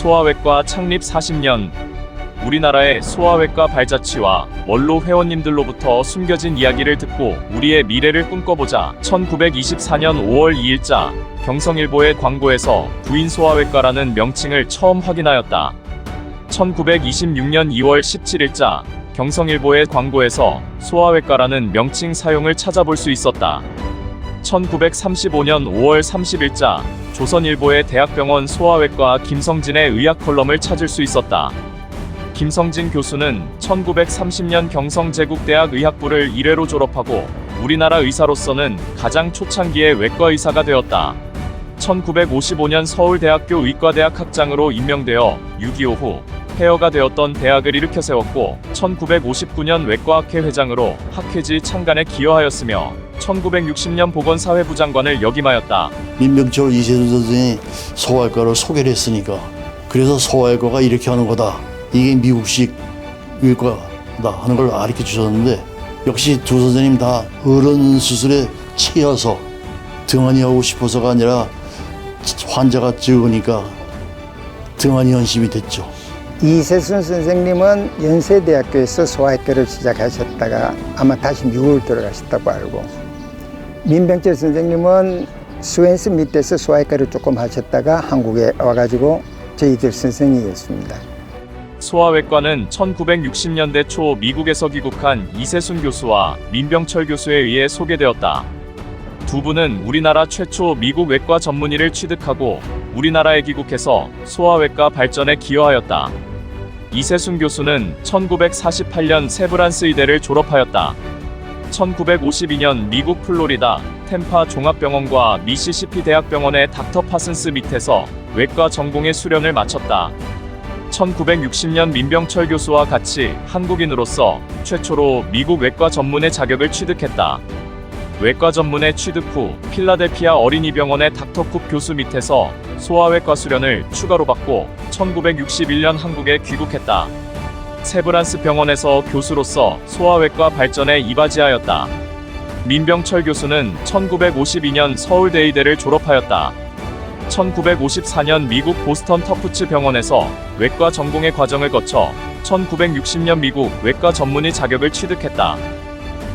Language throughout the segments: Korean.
소아외과 창립 40년. 우리나라의 소아외과 발자취와 원로 회원님들로부터 숨겨진 이야기를 듣고 우리의 미래를 꿈꿔보자. 1924년 5월 2일자 경성일보의 광고에서 부인 소아외과라는 명칭을 처음 확인하였다. 1926년 2월 17일자 경성일보의 광고에서 소아외과라는 명칭 사용을 찾아볼 수 있었다. 1935년 5월 30일자 조선일보의 대학병원 소아외과 김성진의 의학 컬럼을 찾을 수 있었다. 김성진 교수는 1930년 경성제국대학 의학부를 1회로 졸업하고 우리나라 의사로서는 가장 초창기의 외과 의사가 되었다. 1955년 서울대학교 의과대학 학장으로 임명되어 6.25 후 폐허가 되었던 대학을 일으켜 세웠고 1959년 외과학회 회장으로 학회지 창간에 기여하였으며 1960년 보건사회부 장관을 역임하였다. 민병철 이세순 선생이 소아외과를 소개를 했으니까 그래서 소아외과가 이렇게 하는 거다. 이게 미국식 외과다 하는 걸 가르쳐 주셨는데 역시 두 선생님 다 어른 수술에 치여서 등한히 하고 싶어서가 아니라 환자가 적으니까 등한히 연심이 됐죠. 이세순 선생님은 연세대학교에서 소아외과를 시작하셨다가 아마 다시 미국을 돌아가셨다고 알고, 민병철 선생님은 스웬스 밑에서 소아외과를 조금 하셨다가 한국에 와가지고 저희들 선생님이었습니다. 소아외과는 1960년대 초 미국에서 귀국한 이세순 교수와 민병철 교수에 의해 소개되었다. 두 분은 우리나라 최초 미국 외과 전문의를 취득하고 우리나라에 귀국해서 소아외과 발전에 기여하였다. 이세순 교수는 1948년 세브란스 의대를 졸업하였다. 1952년 미국 플로리다 템파 종합병원과 미시시피 대학병원의 닥터 파슨스 밑에서 외과 전공의 수련을 마쳤다. 1960년 민병철 교수와 같이 한국인으로서 최초로 미국 외과 전문의 자격을 취득했다. 외과 전문의 취득 후 필라델피아 어린이병원의 닥터 쿡 교수 밑에서 소아외과 수련을 추가로 받고 1961년 한국에 귀국했다. 세브란스 병원에서 교수로서 소아외과 발전에 이바지하였다. 민병철 교수는 1952년 서울대의대를 졸업하였다. 1954년 미국 보스턴 터프츠 병원에서 외과 전공의 과정을 거쳐 1960년 미국 외과 전문의 자격을 취득했다.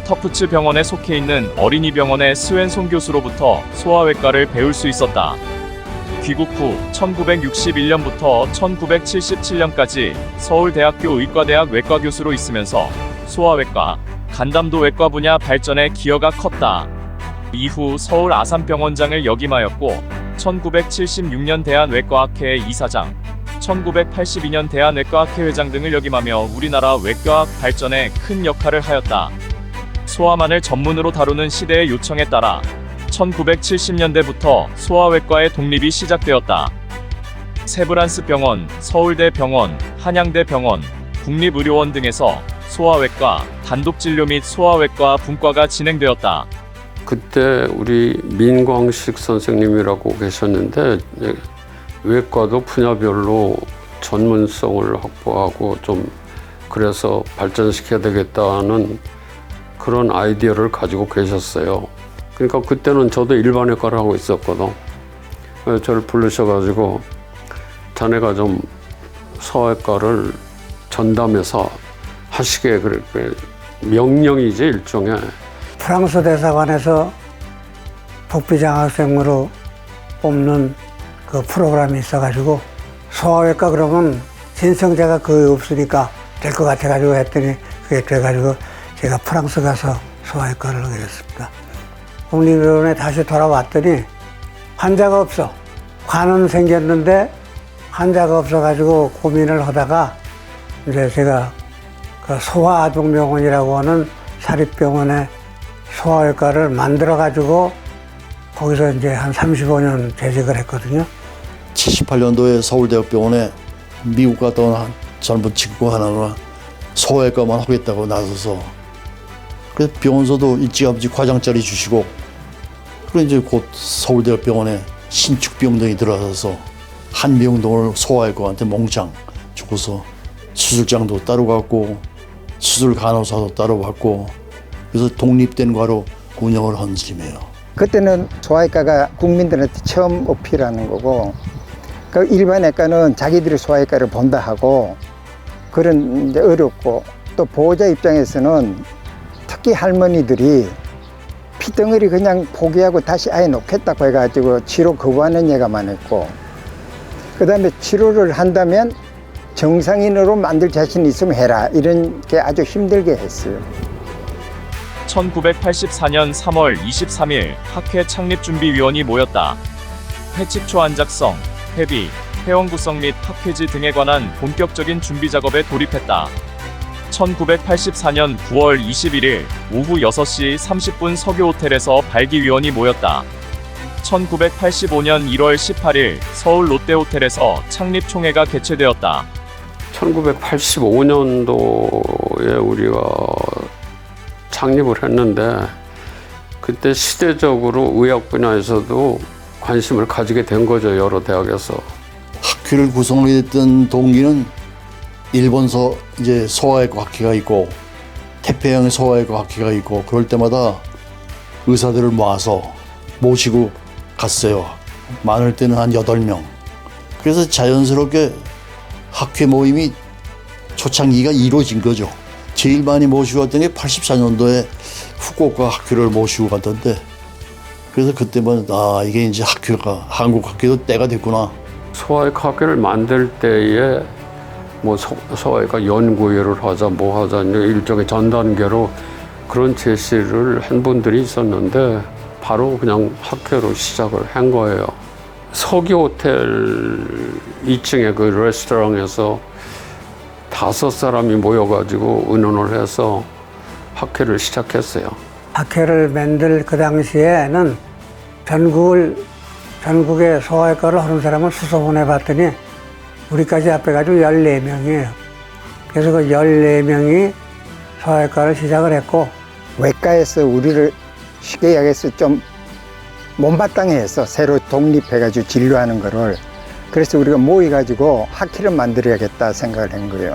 터프츠 병원에 속해 있는 어린이병원의 스웬손 교수로부터 소아외과를 배울 수 있었다. 귀국 후 1961년부터 1977년까지 서울대학교 의과대학 외과 교수로 있으면서 소아외과, 간담도 외과 분야 발전에 기여가 컸다. 이후 서울 아산병원장을 역임하였고 1976년 대한외과학회 이사장, 1982년 대한외과학회 회장 등을 역임하며 우리나라 외과학 발전에 큰 역할을 하였다. 소아만을 전문으로 다루는 시대의 요청에 따라 1970년대부터 소아외과의 독립이 시작되었다. 세브란스 병원, 서울대 병원, 한양대 병원, 국립의료원 등에서 소아외과, 단독진료 및 소아외과 분과가 진행되었다. 그때 우리 민광식 선생님이라고 계셨는데 외과도 분야별로 전문성을 확보하고 좀 그래서 발전시켜야 되겠다는 그런 아이디어를 가지고 계셨어요. 그러니까 그때는 저도 일반외과를 하고 있었거든. 그래서 저를 부르셔가지고 자네가 좀 소아외과를 전담해서 하시게 그렇게 명령이지 일종의. 프랑스 대사관에서 복비장학생으로 뽑는 그 프로그램이 있어가지고 소아외과 그러면 신청자가 거의 없으니까 될 것 같아가지고 했더니 그게 돼가지고 제가 프랑스 가서 소아외과를 하게 됐습니다. 국립의료원에 다시 돌아왔더니 환자가 없어. 관은 생겼는데 환자가 없어가지고 고민을 하다가 이제 제가 그 소아아동병원이라고 하는 사립병원에 소아외과를 만들어가지고 거기서 이제 한 35년 재직을 했거든요. 78년도에 서울대학병원에 미국 갔다 온 젊은 친구 하나가 소아외과만 하겠다고 나서서 그래서 병원서도 일찌감치 과장자리 주시고 그리고 이제 곧 서울대학병원에 신축병동이 들어가서 한 병동을 소아외과한테 몽땅 주고서 수술장도 따로 갖고 수술 간호사도 따로 받고 그래서 독립된 과로 운영을 한 셈이에요. 그때는 소아외과가 국민들한테 처음 어필하는 거고 그 일반외과는 자기들이 소아외과를 본다 하고 그런 이제 어렵고 또 보호자 입장에서는 특히 할머니들이 피덩어리 그냥 포기하고 다시 아예 놓겠다고 해가지고 치료 거부하는 예가 많았고 그 다음에 치료를 한다면 정상인으로 만들 자신 있으면 해라 이런 게 아주 힘들게 했어요. 1984년 3월 23일 학회 창립준비위원이 모였다. 회칙초 안작성, 회비, 회원 구성 및 학회지 등에 관한 본격적인 준비 작업에 돌입했다. 1984년 9월 21일 오후 6시 30분 석유호텔에서 발기위원이 모였다. 1985년 1월 18일 서울 롯데호텔에서 창립총회가 개최되었다. 1985년도에 우리가 창립을 했는데 그때 시대적으로 의학 분야에서도 관심을 가지게 된 거죠. 여러 대학에서. 학회를 구성하게 됐던 동기는 일본서 이제 소아외과 학회가 있고 태평양 소아외과 학회가 있고 그럴 때마다 의사들을 모시고 갔어요. 많을 때는 한 8명. 그래서 자연스럽게 학회 모임이 초창기가 이루어진 거죠. 제일 많이 모시고 갔던 게 84년도에 후쿠오카 학회를 모시고 갔던데 그래서 그때만 이게 이제 학회가 한국 학회도 때가 됐구나. 소아외과 학회를 만들 때에 뭐 소아외과 연구회를 하자 뭐 하자 일종의 전 단계로 그런 제시를 한 분들이 있었는데 바로 그냥 학회로 시작을 한 거예요. 서귀호텔 2층의 그 레스토랑에서 5사람이 모여가지고 의논을 해서 학회를 시작했어요. 학회를 만들 그 당시에는 전국에 소아외과를 하는 사람을 수소문해 봤더니 우리까지 합해가지고 14명이에요. 그래서 그 14명이 소아외과를 시작을 했고 외과에서 우리를 쉽게 이야기해서 좀 못마땅해 했어. 새로 독립해가지고 진료하는 거를. 그래서 우리가 모여가지고 학회를 만들어야겠다 생각을 한 거예요.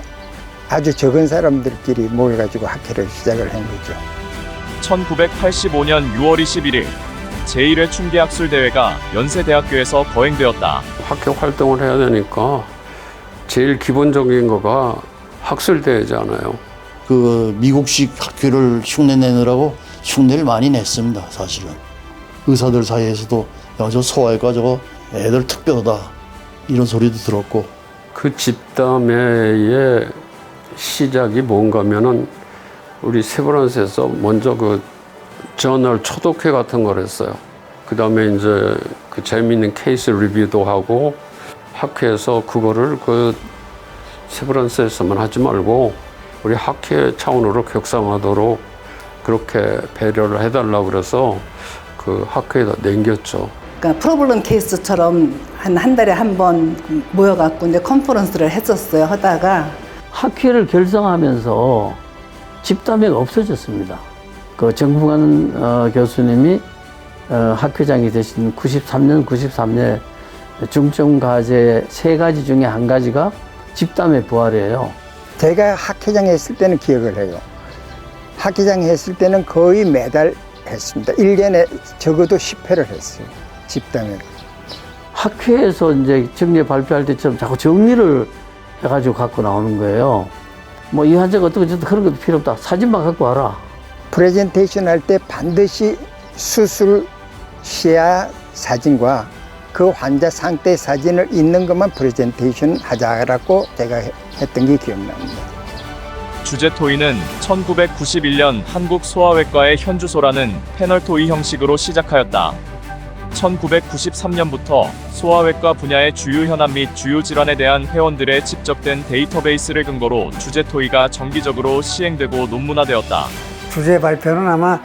아주 적은 사람들끼리 모여가지고 학회를 시작을 한 거죠. 1985년 6월 21일 제1회 충기학술대회가 연세대학교에서 거행되었다. 학회 활동을 해야 되니까 제일 기본적인 거가 학술대회잖아요. 그 미국식 학회를 흉내내느라고 흉내를 많이 냈습니다. 사실은 의사들 사이에서도 야, 저 소아외과 저거 애들 특별하다 이런 소리도 들었고 그 집담회의 시작이 뭔가면은 우리 세브란스에서 먼저 그 저널 초독회 같은 걸 했어요. 그 다음에 이제 그 재미있는 케이스 리뷰도 하고 학회에서 그거를 그 세브란스에서만 하지 말고 우리 학회 차원으로 격상하도록 그렇게 배려를 해달라고 그래서 그 학회에다 남겼죠. 그러니까 프로블럼 케이스처럼 한 달에 한 번 모여갖고 이제 컨퍼런스를 했었어요. 하다가 학회를 결성하면서 집담회가 없어졌습니다. 그 정붕환 교수님이 학회장이 되신 93년 중점 과제 3가지 중에 한 가지가 집담회 부활이에요. 제가 학회장 했을 때는 기억을 해요. 학회장 했을 때는 거의 매달 했습니다. 1년에 적어도 10회를 했어요. 집담회를. 학회에서 이제 정례 발표할 때처럼 자꾸 정리를 해가지고 갖고 나오는 거예요. 뭐 이 환자가 어떻게 그런 것도 필요 없다. 사진만 갖고 와라. 프레젠테이션 할 때 반드시 수술 시야 사진과 그 환자 상태 사진을 있는 것만 프레젠테이션 하자라고 제가 했던 게 기억납니다. 주제 토의는 1991년 한국 소아외과의 현주소라는 패널 토의 형식으로 시작하였다. 1993년부터 소아외과 분야의 주요 현안 및 주요 질환에 대한 회원들의 집적된 데이터베이스를 근거로 주제 토의가 정기적으로 시행되고 논문화되었다. 주제 발표는 아마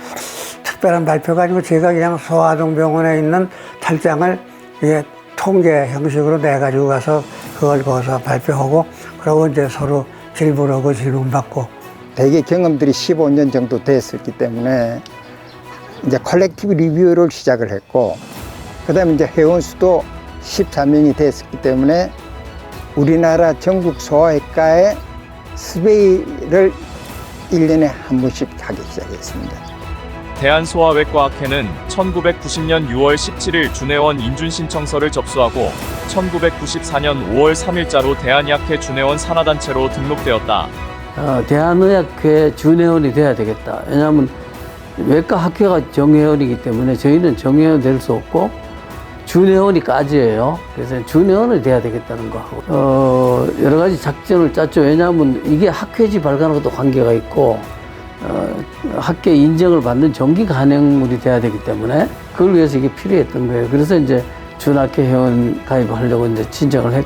특별한 발표가 아니고 제가 그냥 소아동병원에 있는 탈장을 이게 통계 형식으로 내가지고 가서 그걸 거기서 발표하고 그러고 이제 서로 질문하고 질문받고 대개 경험들이 15년 정도 됐었기 때문에 이제 컬렉티브 리뷰를 시작을 했고 그 다음에 이제 회원 수도 14명이 됐었기 때문에 우리나라 전국 소아외과의 스베이를 1년에 한 번씩 하기 시작했습니다. 대한소아외과학회는 1990년 6월 17일 준회원 인준 신청서를 접수하고 1994년 5월 3일자로 대한의학회 준회원 산하단체로 등록되었다. 대한의학회 준회원이 돼야 되겠다. 왜냐하면 외과학회가 정회원이기 때문에 저희는 정회원 될 수 없고 준회원이까지예요. 그래서 준회원이 돼야 되겠다는 거 하고 여러 가지 작전을 짰죠. 왜냐하면 이게 학회지 발간하고도 관계가 있고 학회 인정을 받는 정기 간행물이 돼야 되기 때문에 그걸 위해서 이게 필요했던 거예요. 그래서 이제 준학회 회원 가입하려고 이제 신청을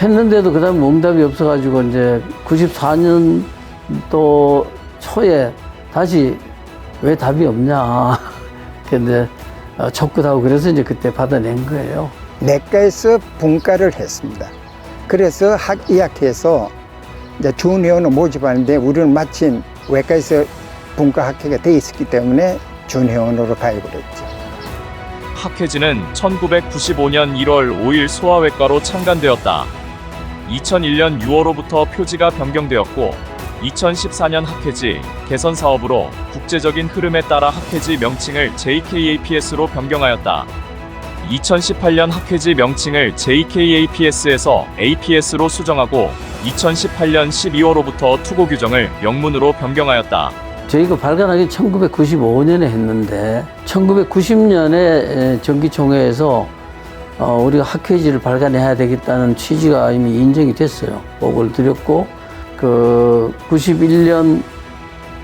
했는데도 그다음 응답이 없어가지고 이제 94년도 초에 다시 왜 답이 없냐. 근데 촉구하고 그래서 이제 그때 받아낸 거예요. 내과에서 분과를 했습니다. 그래서 학의학회에서 이제 준회원을 모집하는데 우리는 마침 외과에서 분과학회가 돼 있었기 때문에 준회원으로 가입을 했죠. 학회지는 1995년 1월 5일 소아외과로 창간되었다. 2001년 6월로부터 표지가 변경되었고 2014년 학회지 개선 사업으로 국제적인 흐름에 따라 학회지 명칭을 JKAPS로 변경하였다. 2018년 학회지 명칭을 JKAPS에서 APS로 수정하고 2018년 12월로부터 투고 규정을 영문으로 변경하였다. 저희가 발간하기 1995년에 했는데 1990년에 정기총회에서 우리가 학회지를 발간해야 되겠다는 취지가 이미 인정이 됐어요. 보고를 드렸고 그 91년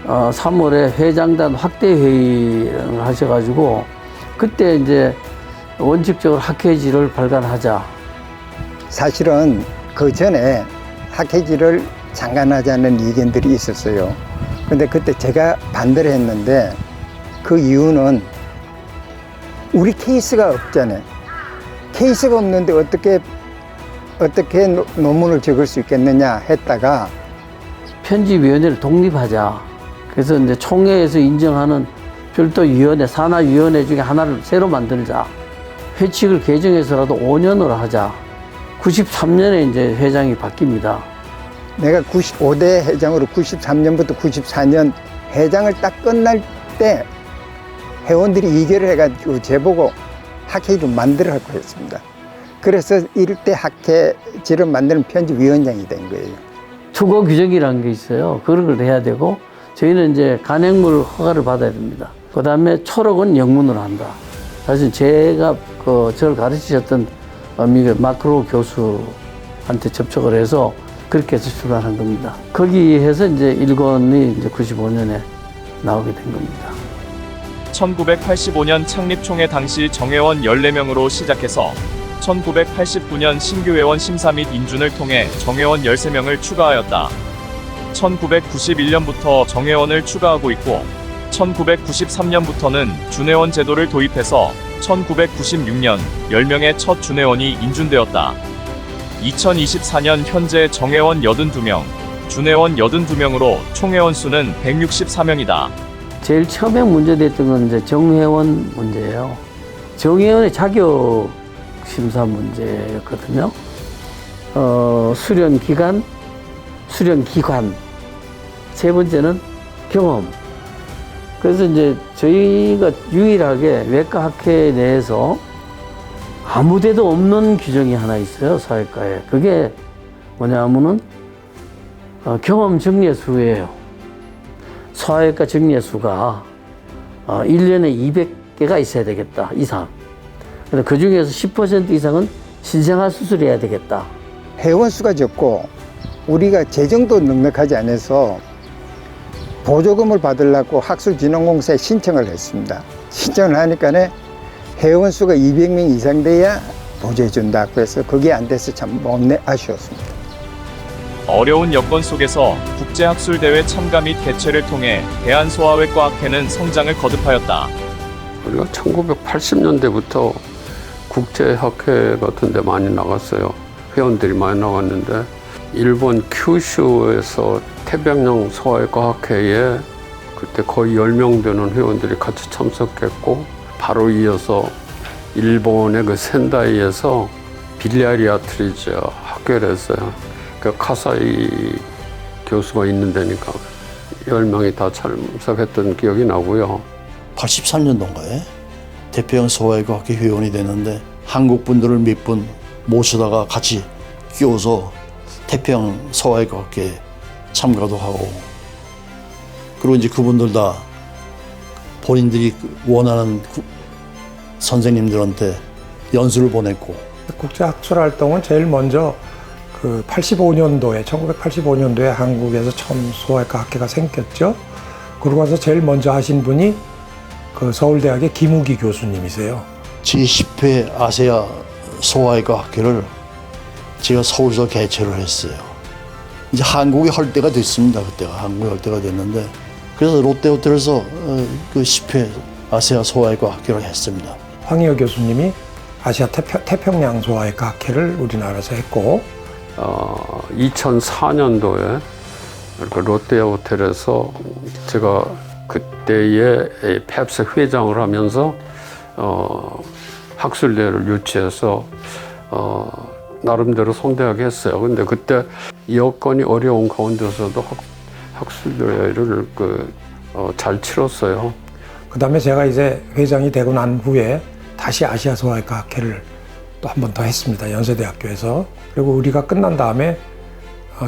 3월에 회장단 확대 회의를 하셔가지고 그때 이제 원칙적으로 학회지를 발간하자. 사실은 그 전에 학회지를 창간하자는 의견들이 있었어요. 근데 그때 제가 반대를 했는데 그 이유는 우리 케이스가 없잖아요. 케이스가 없는데 어떻게 논문을 적을 수 있겠느냐 했다가 편집위원회를 독립하자. 그래서 이제 총회에서 인정하는 별도 위원회, 산하위원회 중에 하나를 새로 만들자. 회칙을 개정해서라도 5년으로 하자. 93년에 이제 회장이 바뀝니다. 내가 95대 회장으로 93년부터 94년 회장을 딱 끝날 때 회원들이 의결을 해가지고 제보고 학회지를 만들어 할 거였습니다. 그래서 이때 학회지를 만드는 편집위원장이 된 거예요. 투고 규정이라는 게 있어요. 그런 걸 해야 되고 저희는 이제 간행물 허가를 받아야 됩니다. 그 다음에 초록은 영문으로 한다. 사실 제가 저를 가르치셨던 미국 마크로 교수한테 접촉을 해서 그렇게 해서 출간한 겁니다. 거기에서 이제 1권이 이제 95년에 나오게 된 겁니다. 1985년 창립총회 당시 정회원 14명으로 시작해서 1989년 신규 회원 심사 및 인준을 통해 정회원 13명을 추가하였다. 1991년부터 정회원을 추가하고 있고 1993년부터는 준회원 제도를 도입해서 1996년 10명의 첫 준회원이 인준되었다. 2024년 현재 정회원 82명, 준회원 82명으로 총회원 수는 164명이다. 제일 처음에 문제됐던 건 이제 정회원 문제예요. 정회원의 자격 심사 문제였거든요. 수련 기간, 수련 기관. 세 번째는 경험. 그래서 이제 저희가 유일하게 외과학회 내에서 아무 데도 없는 규정이 하나 있어요, 사회과에. 그게 뭐냐면은 경험 정례수예요. 소아외과 정례수가 1년에 200개가 있어야 되겠다, 이상. 근데 그 중에서 10% 이상은 신생아 수술해야 되겠다. 회원수가 적고 우리가 재정도 넉넉하지 않아서 보조금을 받으려고 학술진흥공사에 신청을 했습니다. 신청을 하니까 회원수가 200명 이상 돼야 보조해준다. 그래서 그게 안 돼서 참 아쉬웠습니다. 어려운 여건 속에서 국제학술대회 참가 및 개최를 통해 대한소아외과학회는 성장을 거듭하였다. 우리가 1980년대부터 국제학회 같은 데 많이 나갔어요. 회원들이 많이 나갔는데 일본 큐슈에서 태평양 소아외과학회에 그때 거의 10명 되는 회원들이 같이 참석했고 바로 이어서 일본의 그 센다이에서 빌리아리아트리즈 학회를 했어요. 그 카사이 교수가 있는 데니까 10명이 다 참석했던 기억이 나고요. 83년도인가에 태평양 소아외과 학회 회원이 됐는데 한국 분들을 몇 분 모시다가 같이 끼워서 태평양 소아외과 학회에 참가도 하고, 그리고 이제 그분들 다 본인들이 원하는 선생님들한테 연수를 보냈고. 국제학술 활동은 제일 먼저 그 1985년도에 한국에서 처음 소아외과 학회가 생겼죠. 그러고 나서 제일 먼저 하신 분이 그 서울대학의 김우기 교수님이세요. 제10회 아세아 소아외과 학회를 제가 서울서 개최를 했어요. 이제 한국에 할 때가 됐습니다. 그때가 한국에 할 때가 됐는데, 그래서 롯데호텔에서 그 10회 아세아 소아외과 학회를 했습니다. 황희여 교수님이 아시아 태평양 소아외과 학회를 우리나라에서 했고, 2004년도에 롯데호텔에서 제가 그때의 펩스 회장을 하면서 학술대회를 유치해서 나름대로 성대하게 했어요. 근데 그때 여건이 어려운 가운데서도 학술대회를 잘 치렀어요. 그 다음에 제가 이제 회장이 되고 난 후에 다시 아시아 소아외과 학회를 또 한 번 더 했습니다. 연세대학교에서. 그리고 우리가 끝난 다음에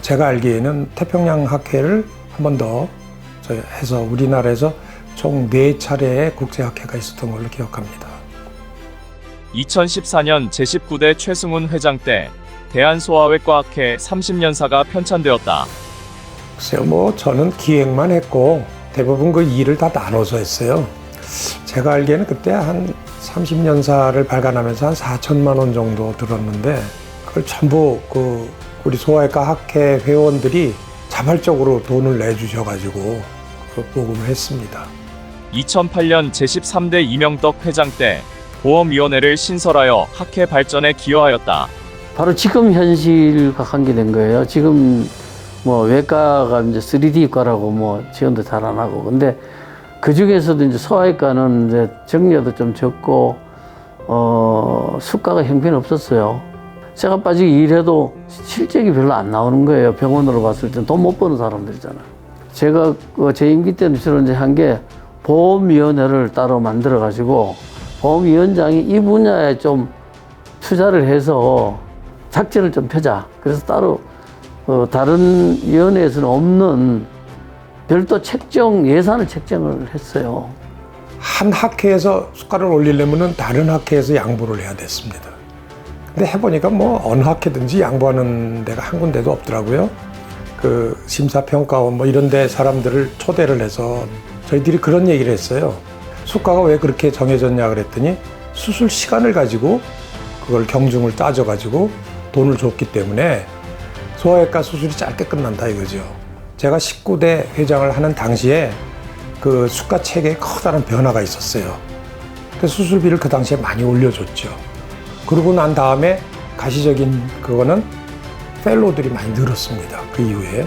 제가 알기에는 태평양 학회를 한 번 더 해서 우리나라에서 총 4차례의 국제학회가 있었던 걸로 기억합니다. 2014년 제19대 최승훈 회장 때 대한소아외과학회 30년사가 편찬되었다. 글쎄요, 뭐 저는 기획만 했고 대부분 그 일을 다 나눠서 했어요. 제가 알기에는 그때 한 30년사를 발간하면서 한 4천만 원 정도 들었는데, 그걸 전부 그 우리 소아외과 학회 회원들이 자발적으로 돈을 내주셔가지고 모금을 했습니다. 2008년 제13대 이명덕 회장 때 보험위원회를 신설하여 학회 발전에 기여하였다. 바로 지금 현실과 관계된 거예요. 지금 뭐 외과가 이제 3D과라고 뭐 지원도 잘 안 하고, 근데 그 중에서도 이제 소아외과는 이제 정려도 좀 적고 수가가 형편없었어요. 제가 빠지기 일해도 실적이 별로 안 나오는 거예요. 병원으로 봤을 때 돈 못 버는 사람들이잖아요. 제가 제 임기 때는 주로 이제 한 게 보험위원회를 따로 만들어 가지고 보험위원장이 이 분야에 좀 투자를 해서 작전을 좀 펴자. 그래서 따로 다른 위원회에서는 없는 별도 예산을 책정을 했어요. 한 학회에서 수가를 올리려면 다른 학회에서 양보를 해야 됐습니다. 근데 해보니까 뭐 어느 학회든지 양보하는 데가 한 군데도 없더라고요. 그 심사평가원 뭐 이런 데 사람들을 초대를 해서 저희들이 그런 얘기를 했어요. 수가가 왜 그렇게 정해졌냐 그랬더니 수술 시간을 가지고 그걸 경중을 따져가지고 돈을 줬기 때문에 소아외과 수술이 짧게 끝난다 이거죠. 제가 19대 회장을 하는 당시에 그 수가 체계에 커다란 변화가 있었어요. 그래서 수술비를 그 당시에 많이 올려줬죠. 그러고 난 다음에 가시적인 그거는 펠로들이 많이 늘었습니다. 그 이후에.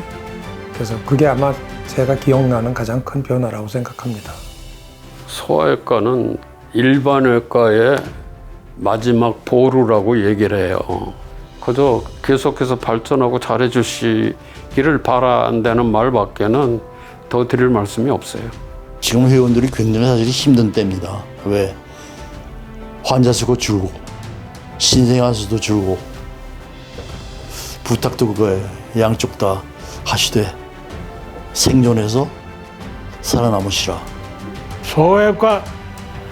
그래서 그게 아마 제가 기억나는 가장 큰 변화라고 생각합니다. 소아외과는 일반외과의 마지막 보루라고 얘기를 해요. 그저 계속해서 발전하고 잘해주시기를 바란다는 말밖에는 더 드릴 말씀이 없어요. 지금 회원들이 굉장히 사실 힘든 때입니다. 왜? 환자 수가 줄고 신생아 수도 줄고 부탁도 그거예요. 양쪽 다 하시되 생존해서 살아남으시라. 소아외과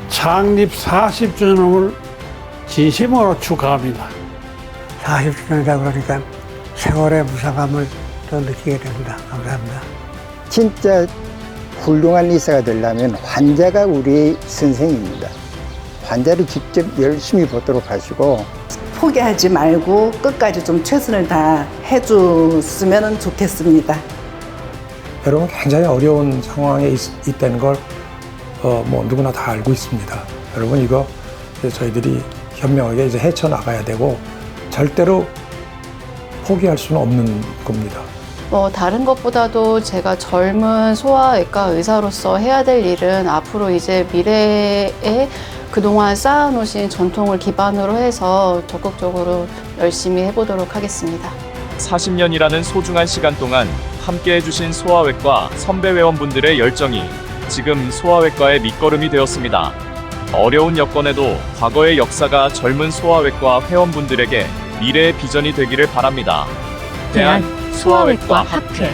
창립 40주년을 진심으로 축하합니다. 40주년이다 그러니까 세월의 무상함을 또 느끼게 됩니다. 감사합니다. 진짜 훌륭한 의사가 되려면 환자가 우리의 선생입니다. 환자를 직접 열심히 보도록 하시고 포기하지 말고 끝까지 좀 최선을 다 해줬으면 좋겠습니다. 여러분 굉장히 어려운 상황에 있다는 걸 뭐 누구나 다 알고 있습니다. 여러분 이거 저희들이 현명하게 이제 헤쳐나가야 되고 절대로 포기할 수는 없는 겁니다. 다른 것보다도 제가 젊은 소아외과 의사로서 해야 될 일은 앞으로 이제 미래에 그동안 쌓아놓으신 전통을 기반으로 해서 적극적으로 열심히 해보도록 하겠습니다. 40년이라는 소중한 시간 동안 함께 해주신 소아외과 선배 회원분들의 열정이 지금 소아외과의 밑거름이 되었습니다. 어려운 여건에도 과거의 역사가 젊은 소아외과 회원분들에게 미래의 비전이 되기를 바랍니다. 대한 소아외과 학회